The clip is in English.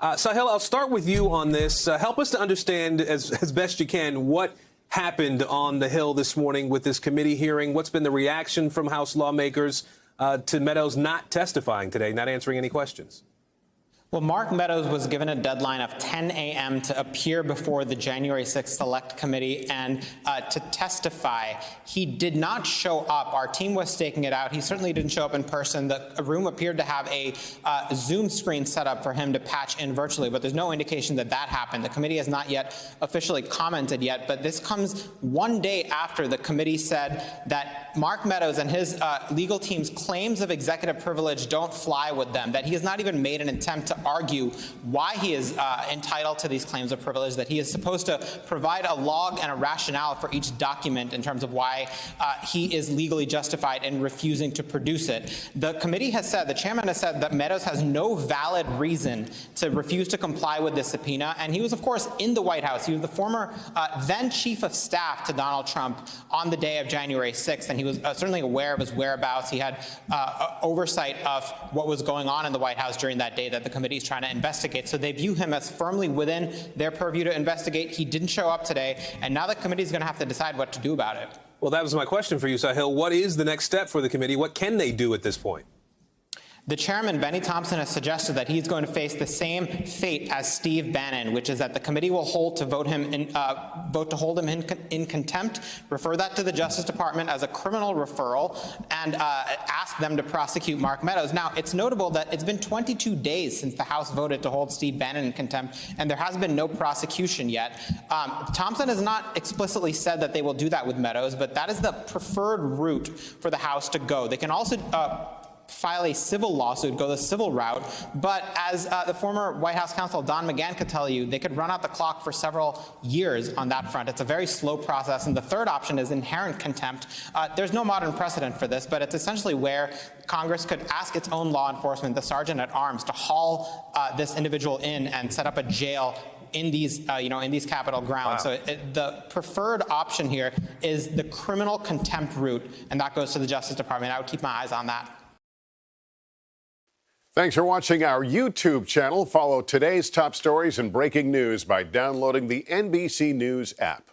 Sahil, I'll start with you on this. Help us to understand as best you can what happened on the Hill this morning with this committee hearing. What's been the reaction from House lawmakers to Meadows not testifying today, not answering any questions? Well, Mark Meadows was given a deadline of 10 a.m. to appear before the January 6th Select Committee and to testify. He did not show up. Our team was staking it out. He certainly didn't show up in person. The room appeared to have a Zoom screen set up for him to patch in virtually, but there's no indication that that happened. The committee has not yet officially commented yet, but this comes one day after the committee said that Mark Meadows and his legal team's claims of executive privilege don't fly with them, that he has not even made an attempt to argue why he is entitled to these claims of privilege, that he is supposed to provide a log and a rationale for each document in terms of why he is legally justified in refusing to produce it. The committee has said, the chairman has said that Meadows has no valid reason to refuse to comply with this subpoena, and he was, of course, in the White House. He was the former then chief of staff to Donald Trump on the day of January 6th, and he was certainly aware of his whereabouts. He had oversight of what was going on in the White House during that day that the committee is trying to investigate. So they view him as firmly within their purview to investigate. He didn't show up today, and now the committee is going to have to decide what to do about it. Well, that was my question for you, Sahil. What is the next step for the committee? What can they do at this point? The chairman, Benny Thompson, has suggested that he's going to face the same fate as Steve Bannon, which is that the committee will vote to hold him in contempt, refer that to the Justice Department as a criminal referral, and ask them to prosecute Mark Meadows. Now, it's notable that it's been 22 days since the House voted to hold Steve Bannon in contempt, and there has been no prosecution yet. Thompson has not explicitly said that they will do that with Meadows, but that is the preferred route for the House to go. They can also file a civil lawsuit, go the civil route, but as the former White House counsel Don McGahn could tell you, they could run out the clock for several years on that front. It's a very slow process, and the third option is inherent contempt. There's no modern precedent for this, but it's essentially where Congress could ask its own law enforcement, the sergeant at arms, to haul this individual in and set up a jail in these, in these Capitol grounds. Wow. So the preferred option here is the criminal contempt route, and that goes to the Justice Department. I would keep my eyes on that. Thanks for watching our YouTube channel. Follow today's top stories and breaking news by downloading the NBC News app.